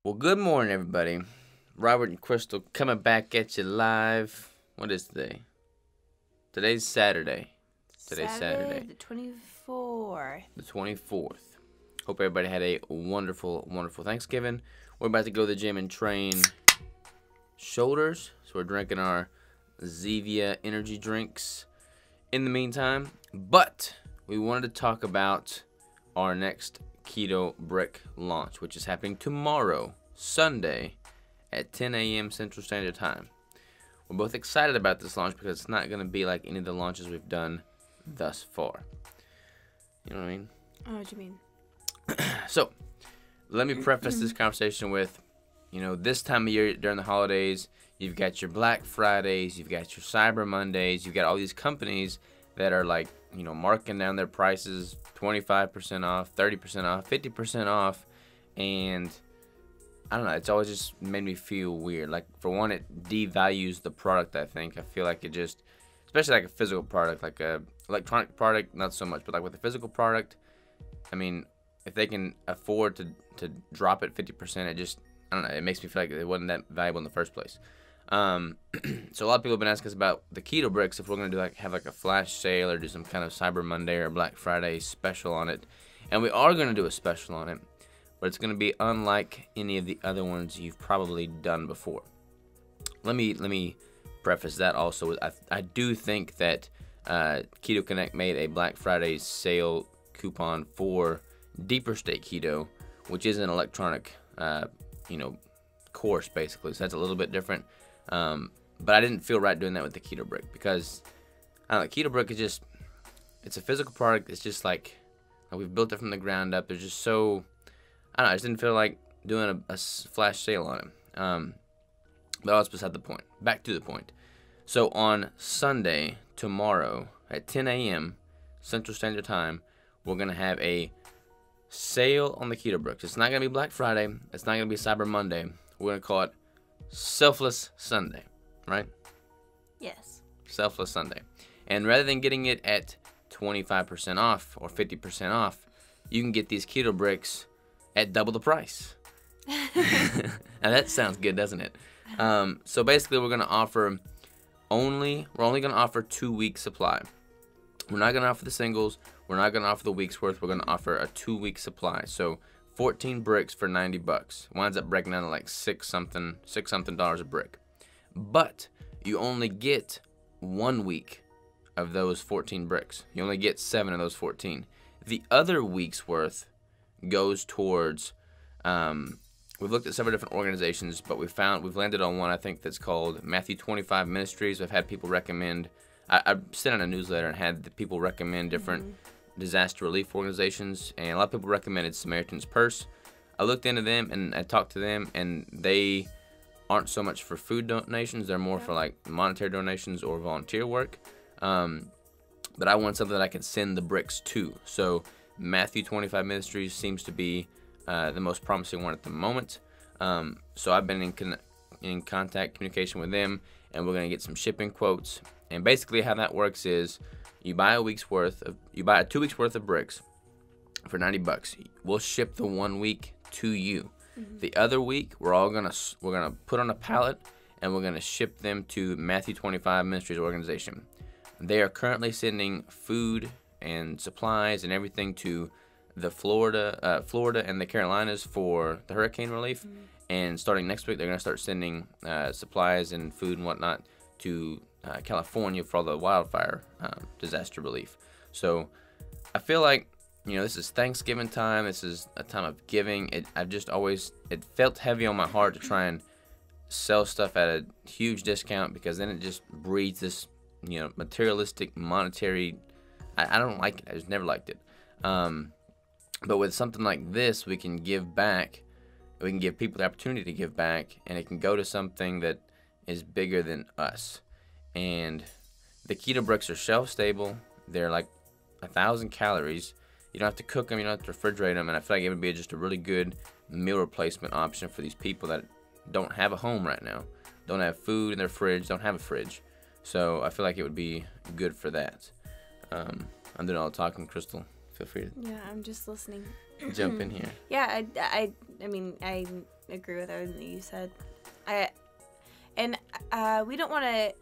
Well, good morning, everybody. Robert and Crystal coming back at you live. What is today? Today's Saturday. Today's Saturday Saturday, the 24th. the 24th. Hope everybody had a wonderful, wonderful Thanksgiving. We're about to go to the gym and train shoulders. So we're drinking our Zevia energy drinks in the meantime. But we wanted to talk about our next Keto Brick launch, which is happening tomorrow, Sunday, at 10 a.m. Central Standard Time. We're both excited about this launch because it's not going to be like any of the launches we've done thus far. You know what I mean? I know what you mean. So, let me preface this conversation with, this time of year during the holidays, you've got your Black Fridays, you've got your Cyber Mondays, you've got all these companies that are like, marking down their prices 25% off, 30% off, 50% off, and I don't know, it's always just made me feel weird. Like, for one, it devalues the product, I think. I feel like it just, especially like a physical product, like a electronic product, not so much, but like with a physical product, I mean, if they can afford to drop it 50%, it just, I don't know, it makes me feel like it wasn't that valuable in the first place. So a lot of people have been asking us about the Keto Bricks, if we're going to have a flash sale or do some kind of Cyber Monday or Black Friday special on it. And we are going to do a special on it, but it's going to be unlike any of the other ones you've probably done before. Let me preface that also with, I do think that Keto Connect made a Black Friday sale coupon for Deeper State Keto, which is an electronic, course basically. So that's a little bit different. But I didn't feel right doing that with the Keto Brick because I don't know, Keto Brick is just, it's a physical product. It's just like we've built it from the ground up. There's just so, I don't know, I just didn't feel like doing a flash sale on it. But that's beside the point. Back to the point. So on Sunday, tomorrow at 10 a.m. Central Standard Time, we're going to have a sale on the Keto Bricks. It's not going to be Black Friday. It's not going to be Cyber Monday. We're going to call it Selfless Sunday, right? Yes. Selfless Sunday. And rather than getting it at 25% off or 50% off, you can get these Keto Bricks at double the price. Now that sounds good, doesn't it? So basically we're only going to offer 2-week supply. We're not going to offer the singles. We're not going to offer the week's worth. We're going to offer a 2-week supply. So 14 bricks for $90. Winds up breaking down to like six something dollars a brick. But you only get 1 week of those 14 bricks. You only get 7 of those 14. The other week's worth goes towards, we've looked at several different organizations, but we've landed on one I think that's called Matthew 25 Ministries. I've had people recommend, I sent out a newsletter and had the people recommend different disaster relief organizations, and a lot of people recommended Samaritan's Purse. I looked into them and I talked to them, and they aren't so much for food donations. They're more for like monetary donations or volunteer work. But I want something that I can send the bricks to. So Matthew 25 Ministries seems to be the most promising one at the moment. So I've been in communication with them, and we're going to get some shipping quotes. And basically how that works is you buy a 2 weeks worth of bricks for $90. We'll ship the 1 week to you. The other week we're gonna put on a pallet and we're gonna ship them to Matthew 25 Ministries organization. They are currently sending food and supplies and everything to the Florida and the Carolinas for the hurricane relief. And starting next week they're gonna start sending supplies and food and whatnot to California for all the wildfire disaster relief. So I feel like, this is Thanksgiving time. This is a time of giving. It felt heavy on my heart to try and sell stuff at a huge discount, because then it just breeds this, materialistic, monetary. I don't like it. I just never liked it. But with something like this, we can give back. We can give people the opportunity to give back, and it can go to something that is bigger than us. And the Keto Bricks are shelf stable. They're like 1,000 calories. You don't have to cook them. You don't have to refrigerate them. And I feel like it would be just a really good meal replacement option for these people that don't have a home right now, don't have food in their fridge, don't have a fridge. So I feel like it would be good for that. I'm doing all the talking, Crystal. Feel free to Yeah, I'm just listening. jump in here. Yeah, I mean, agree with everything that you said. We don't want to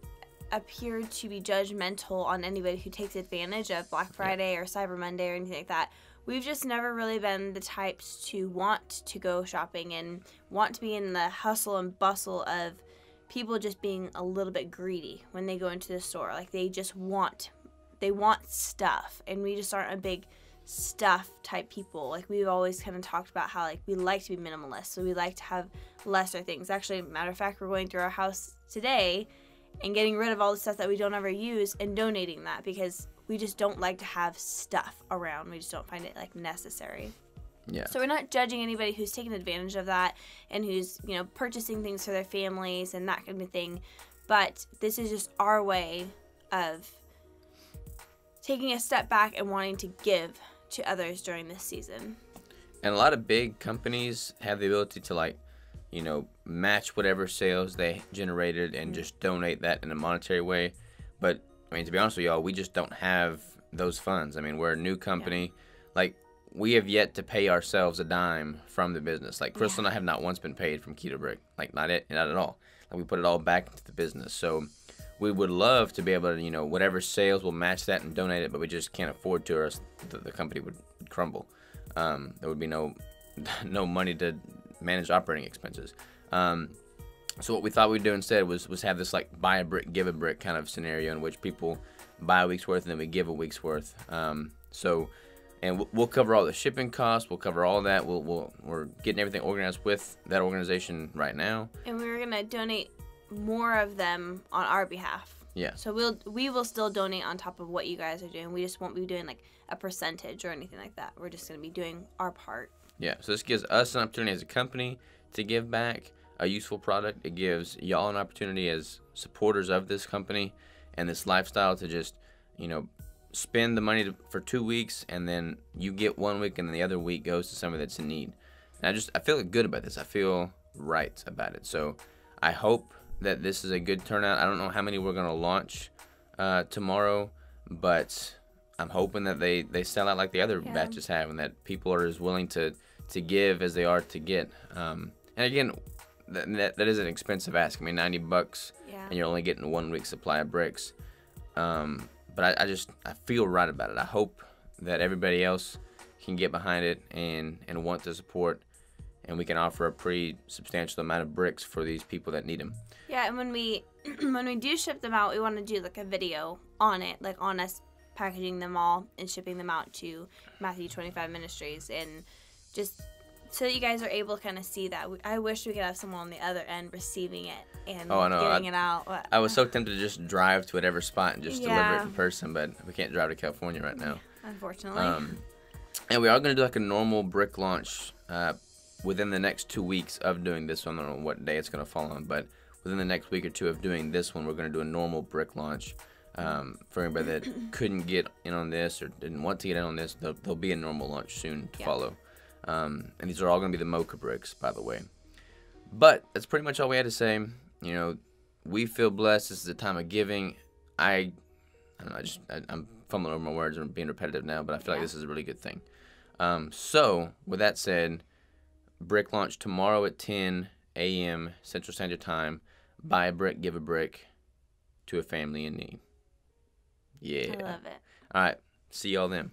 appear to be judgmental on anybody who takes advantage of Black Friday or Cyber Monday or anything like that. We've just never really been the types to want to go shopping and want to be in the hustle and bustle of people just being a little bit greedy when they go into the store. Like they want stuff, and we just aren't a big stuff type people. Like we've always kind of talked about how like we like to be minimalist, so we like to have lesser things. Actually, matter of fact, we're going through our house today and getting rid of all the stuff that we don't ever use and donating that because we just don't like to have stuff around. We just don't find it like necessary. Yeah. So we're not judging anybody who's taking advantage of that and who's, purchasing things for their families and that kind of thing. But this is just our way of taking a step back and wanting to give to others during this season. And a lot of big companies have the ability to match whatever sales they generated and just donate that in a monetary way. But to be honest with y'all, we just don't have those funds. We're a new company. Yeah. We have yet to pay ourselves a dime from the business. Crystal and I have not once been paid from Keto Brick. Not at all. We put it all back into the business. So we would love to be able to, whatever sales, we'll match that and donate it, but we just can't afford to, or else the company would crumble. There would be no money to manage operating expenses. So what we thought we'd do instead was have this buy a brick, give a brick kind of scenario in which people buy a week's worth and then we give a week's worth. And we'll cover all the shipping costs. We'll cover all that. We're getting everything organized with that organization right now. And we're gonna donate more of them on our behalf. Yeah. So we will still donate on top of what you guys are doing. We just won't be doing a percentage or anything like that. We're just gonna be doing our part. Yeah. So this gives us an opportunity as a company to give back a useful product. It gives y'all an opportunity as supporters of this company and this lifestyle to just, spend the money for 2 weeks, and then you get 1 week, and then the other week goes to somebody that's in need. And I feel good about this. I feel right about it. So I hope that this is a good turnout. I don't know how many we're going to launch tomorrow, but I'm hoping that they sell out like the other batches have, and that people are as willing to give as they are to get. And again, that is an expensive ask. $90, and you're only getting 1 week's supply of bricks. But I feel right about it. I hope that everybody else can get behind it and want to support, and we can offer a pretty substantial amount of bricks for these people that need them. Yeah, and when we do ship them out, we want to do a video on it, on us packaging them all and shipping them out to Matthew 25 Ministries, and just so that you guys are able to kind of see that. I wish we could have someone on the other end receiving it and getting it out. I was so tempted to just drive to whatever spot and just deliver it in person, but we can't drive to California right now. Unfortunately. And we are going to do a normal brick launch within the next 2 weeks of doing this one. I don't know what day it's going to fall on, but within the next week or two of doing this one, we're going to do a normal brick launch. For anybody that couldn't get in on this or didn't want to get in on this, there'll be a normal launch soon to follow. And these are all going to be the mocha bricks, by the way. But that's pretty much all we had to say. We feel blessed. This is a time of giving. I don't know. I'm fumbling over my words and being repetitive now, but I feel like this is a really good thing. So with that said, brick launch tomorrow at 10 a.m. Central Standard Time. Buy a brick, give a brick to a family in need. Yeah. I love it. All right. See y'all then.